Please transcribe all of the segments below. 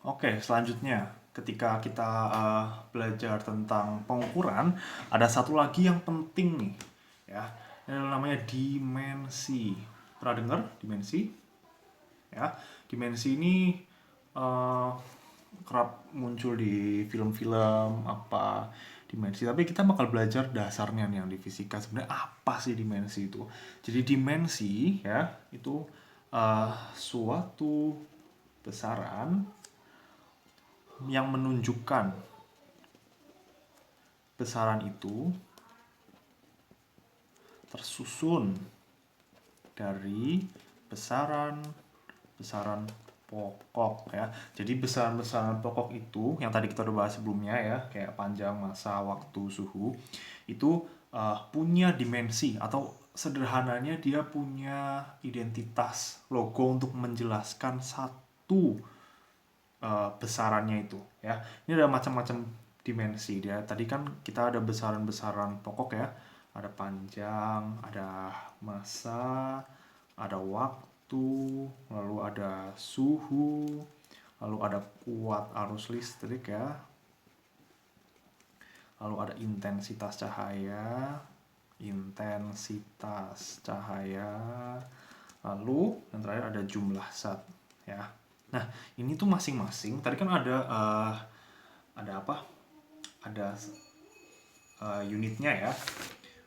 Oke, selanjutnya ketika kita belajar tentang pengukuran, ada satu lagi yang penting nih, ya. Ini namanya dimensi. Pernah dengar dimensi? Ya, dimensi ini eh, kerap muncul di film-film apa dimensi. Tapi kita bakal belajar dasarnya nih yang di fisika. Sebenarnya apa sih dimensi itu? Jadi dimensi ya itu suatu besaran yang menunjukkan besaran itu tersusun dari besaran-besaran pokok ya. Jadi besaran-besaran pokok itu yang tadi kita udah bahas sebelumnya ya, kayak panjang, massa, waktu, suhu, itu punya dimensi atau sederhananya dia punya identitas logo untuk menjelaskan satu besarannya itu ya. Ini ada macam-macam dimensi dia. Tadi kan kita ada besaran-besaran pokok ya. Ada panjang, ada massa, ada waktu, lalu ada suhu, lalu ada kuat arus listrik ya. Lalu ada intensitas cahaya, lalu yang terakhir ada jumlah zat ya. Nah, ini tuh masing-masing. Tadi kan ada apa? Ada unitnya ya.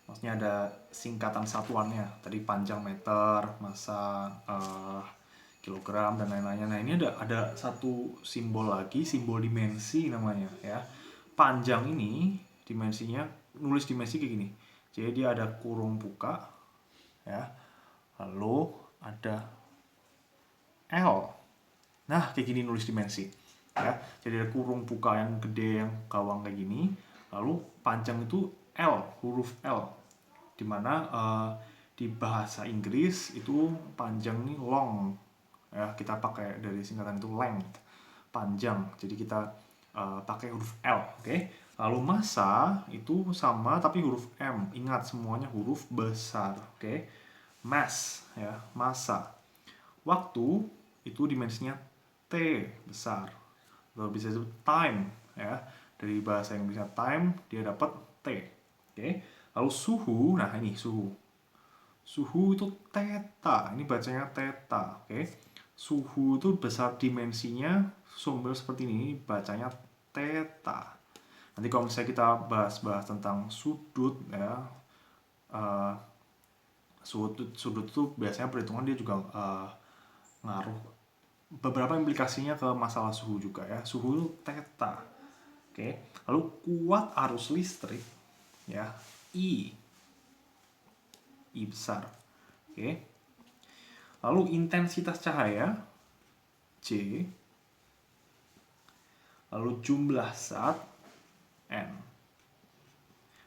Maksudnya ada singkatan satuannya. Tadi panjang meter, massa kilogram dan lain-lainnya. Nah, ini ada satu simbol lagi, simbol dimensi namanya ya. Panjang ini dimensinya, nulis dimensi kayak gini. Jadi dia ada kurung buka ya. Lalu ada L. Nah, kayak gini nulis dimensi. Ya, jadi ada kurung buka yang gede yang gawang kayak gini. Lalu panjang itu L, huruf L. Dimana di bahasa Inggris itu panjang ini long. Ya, kita pakai dari singkatan itu length, panjang. Jadi kita pakai huruf L, oke? Lalu massa itu sama tapi huruf M. Ingat semuanya huruf besar, oke? Mass ya, massa. Waktu itu dimensinya T besar. Atau bisa disebut time ya. Dari bahasa Inggrisnya time dia dapat T. Oke. Lalu suhu, nah ini suhu. Suhu itu theta. Ini bacanya theta, oke. Suhu itu besar dimensinya sumber seperti ini bacanya theta. Nanti kalau misalnya kita bahas-bahas tentang sudut ya, uh, sudut itu biasanya perhitungan dia juga ngaruh beberapa implikasinya ke masalah suhu juga ya. Suhu itu theta. Oke. Lalu kuat arus listrik ya, I. I besar. Oke. Lalu intensitas cahaya C. Lalu jumlah zat N.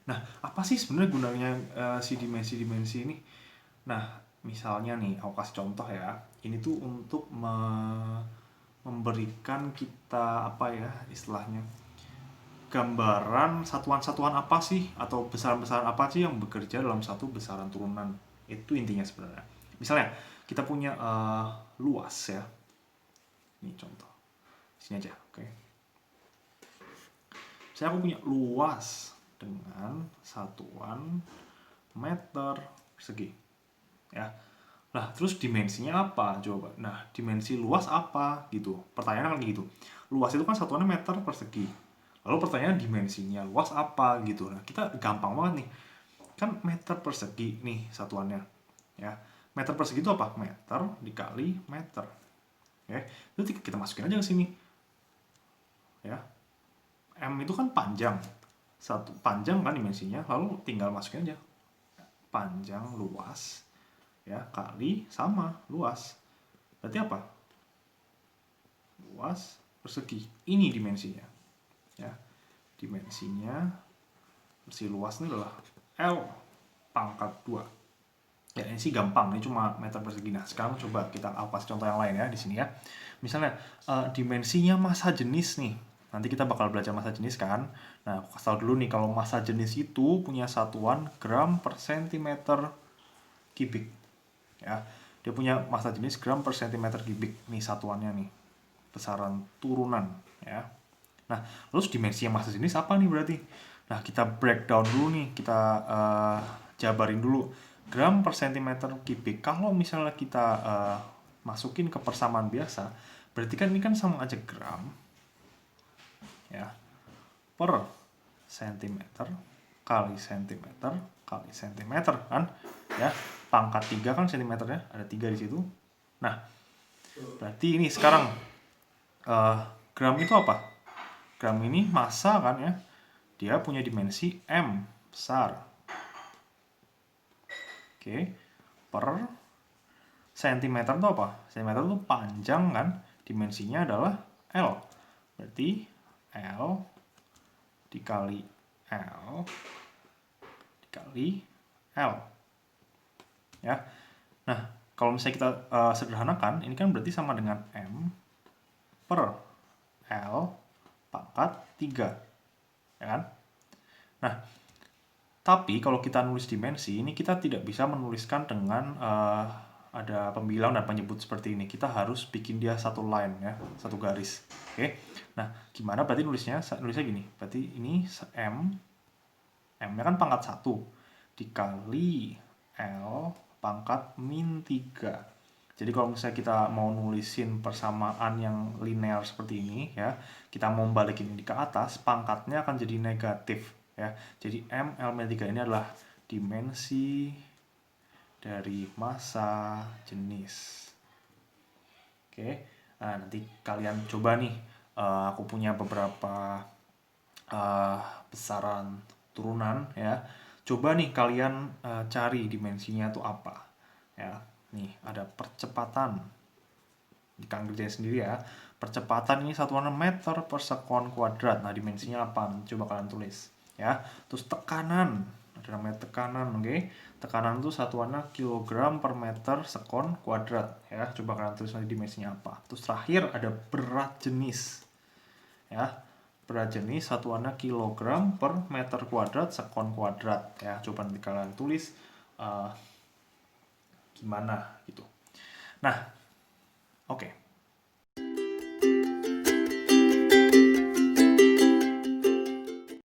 Nah, apa sih sebenarnya gunanya si dimensi-dimensi ini? Nah, misalnya nih, aku kasih contoh ya. Ini tuh untuk memberikan kita apa ya istilahnya, gambaran satuan-satuan apa sih atau besaran-besaran apa sih yang bekerja dalam satu besaran turunan. Itu intinya sebenarnya. Misalnya kita punya luas ya. Ini contoh. Sini aja, oke. Saya aku punya luas dengan satuan meter persegi. Ya. Nah, terus dimensinya apa? Coba. Nah, dimensi luas apa gitu. Pertanyaannya kan gitu. Luas itu kan satuannya meter persegi. Lalu pertanyaan dimensinya luas apa gitu. Nah, kita gampang banget nih. Kan meter persegi nih satuannya. Ya. Meter persegi itu apa? Meter dikali meter. Oke. Itu kita masukin aja ke sini. Ya. M itu kan panjang. Satu panjang kan dimensinya, lalu tinggal masukin aja. Panjang luas ya kali sama luas. Berarti apa? Luas persegi. Ini dimensinya. Ya. Dimensinya si luas ini adalah L pangkat 2. Ya, ini sih gampang, ini cuma meter persegi. Nah, sekarang coba kita kasih contoh yang lain ya di sini ya. Misalnya dimensinya massa jenis nih. Nanti kita bakal belajar massa jenis kan. Nah, aku kasih tahu dulu nih kalau massa jenis itu punya satuan gram per sentimeter kubik. Ya. Dia punya massa jenis gram per sentimeter kubik nih satuannya nih. besaran turunan ya. Nah, terus dimensinya massa jenis apa nih berarti? Nah, kita breakdown dulu nih, kita jabarin dulu. Gram per centimeter kubik, kalau misalnya kita masukin ke persamaan biasa, berarti kan ini kan sama aja gram ya, per sentimeter kali sentimeter kali sentimeter kan ya, pangkat 3 kan sentimeternya, ada 3 di situ. Nah, berarti ini sekarang gram itu apa? Gram ini massa kan ya, dia punya dimensi M besar. Oke, per sentimeter itu apa? Sentimeter itu panjang kan, dimensinya adalah L. Berarti L dikali L dikali L. Ya. Nah, kalau misalnya kita sederhanakan, ini kan berarti sama dengan M per L pangkat 3. Ya kan? Nah, tapi kalau kita nulis dimensi, ini kita tidak bisa menuliskan dengan ada pembilang dan penyebut seperti ini. Kita harus bikin dia satu line ya, satu garis. Oke. Nah, gimana berarti nulisnya? Nulisnya gini. Berarti ini M-nya kan pangkat 1 dikali L pangkat min 3. Jadi kalau misalnya kita mau nulisin persamaan yang linear seperti ini ya, kita mau balikin ini ke atas, pangkatnya akan jadi negatif ya. Jadi M L min 3 ini adalah dimensi dari massa jenis. Oke. Nah, nanti kalian coba nih, aku punya beberapa besaran turunan ya. Coba nih kalian cari dimensinya itu apa ya. Nih ada percepatan, kalian kerjain sendiri ya. Percepatan ini satuannya meter per sekon kuadrat. Nah, dimensinya apa? Coba kalian tulis ya. Terus tekanan, ada namanya tekanan, oke. Tekanan itu satuannya kilogram per meter sekon kuadrat ya. Coba kalian tulis nanti dimensinya apa. Terus terakhir ada berat jenis ya. Berat jenis satuannya kilogram per meter kuadrat sekon kuadrat ya. Coba nanti kalian tulis gimana gitu. Nah, oke.